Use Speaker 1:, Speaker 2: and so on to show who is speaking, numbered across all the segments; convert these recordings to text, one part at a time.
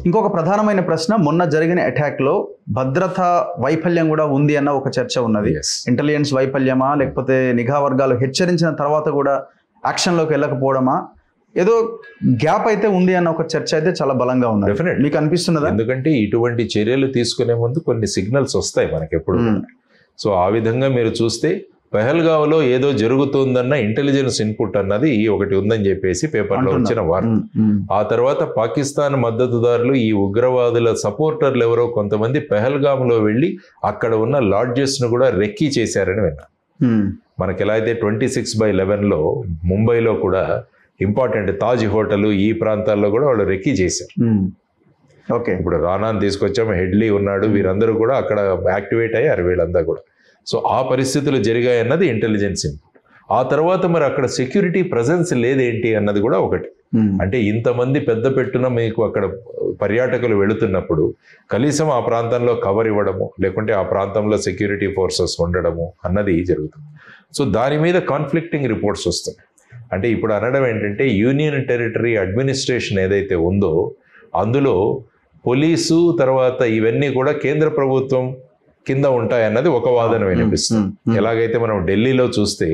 Speaker 1: ఇంకొక ప్రధానమైన ప్రశ్న, మొన్న జరిగిన అటాక్లో భద్రతా వైఫల్యం కూడా ఉంది అన్న ఒక చర్చ ఉన్నది. ఇంటెలిజెన్స్ వైఫల్యమా, లేకపోతే నిఘా వర్గాలు హెచ్చరించిన తర్వాత కూడా యాక్షన్లోకి వెళ్ళకపోవడమా, ఏదో గ్యాప్ అయితే ఉంది అన్న ఒక చర్చ అయితే చాలా బలంగా ఉంది. మీకు అనిపిస్తున్నదా?
Speaker 2: ఎందుకంటే ఇటువంటి చర్యలు తీసుకునే ముందు కొన్ని సిగ్నల్స్ వస్తాయి మనకి ఎప్పుడు. సో ఆ విధంగా మీరు చూస్తే పెహల్గావ్లో ఏదో జరుగుతుందన్న ఇంటెలిజెన్స్ ఇన్పుట్ అన్నది ఒకటి ఉందని చెప్పేసి పేపర్లో వచ్చిన వార్త. ఆ తర్వాత పాకిస్తాన్ మద్దతుదారులు, ఈ ఉగ్రవాదుల సపోర్టర్లు ఎవరో కొంతమంది పెహల్గాంలో వెళ్ళి అక్కడ ఉన్న లాడ్జెస్ ను కూడా రెక్కీ చేశారని విన్నా. మనకి ఎలా అయితే 26/11లో ముంబైలో కూడా ఇంపార్టెంట్ తాజ్ హోటల్, ఈ ప్రాంతాల్లో కూడా వాళ్ళు రెక్కీ చేశారు. ఇప్పుడు రానాని తీసుకొచ్చాము, హెడ్లీ ఉన్నాడు, వీరందరూ కూడా అక్కడ యాక్టివేట్ అయ్యారు వీళ్ళంతా కూడా. సో ఆ పరిస్థితులు జరిగాయన్నది ఇంటెలిజెన్స్ ఇన్పుట్. ఆ తర్వాత మరి అక్కడ సెక్యూరిటీ ప్రజెన్స్ లేదేంటి అన్నది కూడా ఒకటి. అంటే ఇంతమంది పెద్ద పెట్టున మీకు అక్కడ పర్యాటకులు వెళుతున్నప్పుడు కనీసం ఆ ప్రాంతంలో కవర్ ఇవ్వడము, లేకుంటే ఆ ప్రాంతంలో సెక్యూరిటీ ఫోర్సెస్ ఉండడము అన్నది జరుగుతుంది. సో దాని మీద కాన్ఫ్లిక్టింగ్ రిపోర్ట్స్ వస్తాయి. అంటే ఇప్పుడు అనడం ఏంటంటే యూనియన్ టెరిటరీ అడ్మినిస్ట్రేషన్ ఏదైతే ఉందో అందులో పోలీసు తర్వాత ఇవన్నీ కూడా కేంద్ర ప్రభుత్వం కింద ఉంటాయన్నది ఒక వాదన వినిపిస్తుంది. ఎలాగైతే మనం ఢిల్లీలో చూస్తే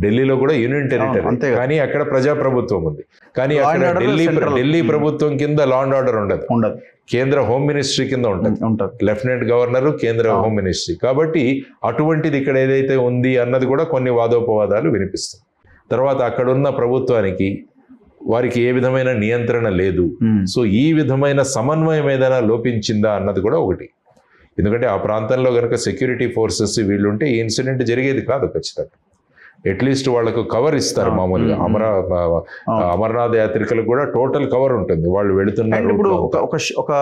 Speaker 2: ఢిల్లీలో కూడా యూనియన్ టెరిటరీ, కానీ అక్కడ ప్రజాప్రభుత్వం ఉంది. కానీ అక్కడ ఢిల్లీ ప్రభుత్వం కింద లా అండ్ ఆర్డర్ ఉండదు. కేంద్ర హోమ్ మినిస్ట్రీ కింద ఉంటుంది. లెఫ్టినెంట్ గవర్నర్, కేంద్ర హోమ్ మినిస్ట్రీ. కాబట్టి అటువంటిది ఇక్కడ ఏదైతే ఉంది అన్నది కూడా కొన్ని వాదోపవాదాలు వినిపిస్తుంది. తర్వాత అక్కడున్న ప్రభుత్వానికి వారికి ఏ విధమైన నియంత్రణ లేదు. సో ఈ విధమైన సమన్వయం ఏదైనా లోపించిందా అన్నది కూడా ఒకటి. ఎందుకంటే ఆ ప్రాంతంలో కనుక సెక్యూరిటీ ఫోర్సెస్ వీళ్ళుంటే ఈ ఇన్సిడెంట్ జరిగేది కాదు ఖచ్చితంగా. అట్లీస్ట్ వాళ్లకు కవర్ ఇస్తారు మామూలుగా. అమర్నాథ్ యాత్రికులకు కూడా టోటల్ కవర్ ఉంటుంది వాళ్ళు వెళుతున్నారు.
Speaker 1: ఇప్పుడు ఒక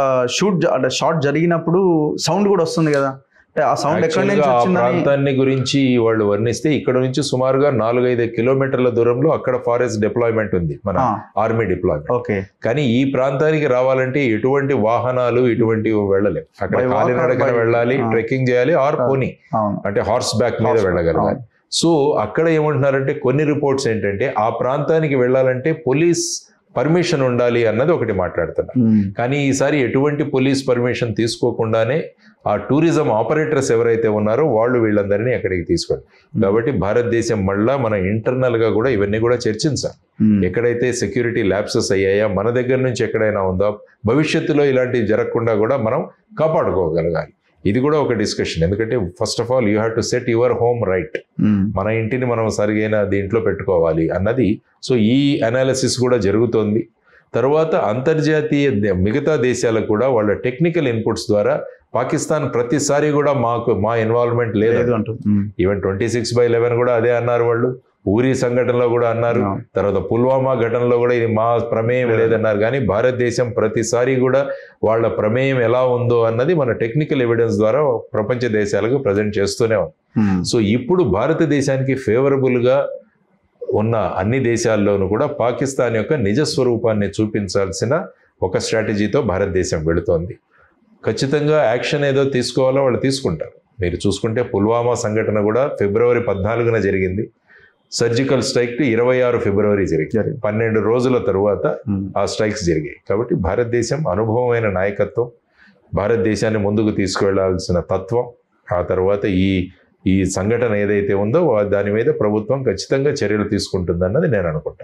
Speaker 1: షాట్ జరిగినప్పుడు సౌండ్ కూడా వస్తుంది కదా, ఆ సౌండ్ ఎక్కడి నుంచి వచ్చింది?
Speaker 2: ఆ ప్రాంతాన్ని గురించి వాళ్ళు వర్ణిస్తే ఇక్కడ నుంచి సుమారుగా 4-5 కిలోమీటర్ల దూరంలో అక్కడ ఫారెస్ట్ డిప్లాయ్మెంట్ ఉంది, మన ఆర్మీ డిప్లాయ్మెంట్. కానీ ఈ ప్రాంతానికి రావాలంటే ఎటువంటి వాహనాలు ఇటువంటివి వెళ్ళలేవు. అక్కడ కాలినడకన వెళ్ళాలి, ట్రెక్కింగ్ చేయాలి, ఆర్ పోనీ అంటే హార్స్ బ్యాక్ మీద వెళ్ళగలగాలి. సో అక్కడ ఏమంటున్నారంటే కొన్ని రిపోర్ట్స్ ఏంటంటే ఆ ప్రాంతానికి వెళ్ళాలంటే పోలీస్ పర్మిషన్ ఉండాలి అన్నది ఒకటి మాట్లాడుతున్నారు. కానీ ఈసారి ఎటువంటి పోలీస్ పర్మిషన్ తీసుకోకుండానే ఆ టూరిజం ఆపరేటర్స్ ఎవరైతే ఉన్నారో వాళ్ళు వీళ్ళందరినీ అక్కడికి తీసుకెళ్ళి. కాబట్టి భారతదేశం మళ్ళా మన ఇంటర్నల్ గా కూడా ఇవన్నీ కూడా చర్చించాలి. ఎక్కడైతే సెక్యూరిటీ ల్యాప్సెస్ అయ్యాయా, మన దగ్గర నుంచి ఎక్కడైనా ఉందా, భవిష్యత్తులో ఇలాంటివి జరగకుండా కూడా మనం కాపాడుకోగలగాలి. ఇది కూడా ఒక డిస్కషన్. ఎందుకంటే first of all you have to set your home right. మన ఇంటిని మనం సరిగైన దీంట్లో పెట్టుకోవాలి అన్నది. సో ఈ అనాలిసిస్ కూడా జరుగుతోంది. తర్వాత అంతర్జాతీయ మిగతా దేశాలకు కూడా వాళ్ళ టెక్నికల్ ఇన్పుట్స్ ద్వారా పాకిస్తాన్ ప్రతిసారి కూడా మా ఇన్వాల్వ్మెంట్ లేదు అంటూ, ఈవెన్ 26/11 కూడా అదే అన్నారు వాళ్ళు. ఊరి సంఘటనలో కూడా అన్నారు. తర్వాత పుల్వామా ఘటనలో కూడా ఇది మా ప్రమేయం లేదన్నారు. కానీ భారతదేశం ప్రతిసారి కూడా వాళ్ళ ప్రమేయం ఎలా ఉందో అన్నది మన టెక్నికల్ ఎవిడెన్స్ ద్వారా ప్రపంచ దేశాలకు ప్రజెంట్ చేస్తూనే ఉంది. సో ఇప్పుడు భారతదేశానికి ఫేవరబుల్ గా ఉన్న అన్ని దేశాల్లోనూ కూడా పాకిస్తాన్ యొక్క నిజ స్వరూపాన్ని చూపించాల్సిన ఒక స్ట్రాటజీతో భారతదేశం వెళుతోంది. ఖచ్చితంగా యాక్షన్ ఏదో తీసుకోవాలో వాళ్ళు తీసుకుంటారు. మీరు చూసుకుంటే పుల్వామా సంఘటన కూడా February 14న జరిగింది. సర్జికల్ స్ట్రైక్ 26 ఫిబ్రవరి జరిగింది. 12 రోజుల తరువాత ఆ స్ట్రైక్స్ జరిగాయి. కాబట్టి భారతదేశం అనుభవమైన నాయకత్వం, భారతదేశాన్ని ముందుకు తీసుకువెళ్లాల్సిన తత్వం, ఆ తర్వాత ఈ సంఘటన ఏదైతే ఉందో దాని మీద ప్రభుత్వం ఖచ్చితంగా చర్యలు తీసుకుంటుందన్నది నేను అనుకుంటాను.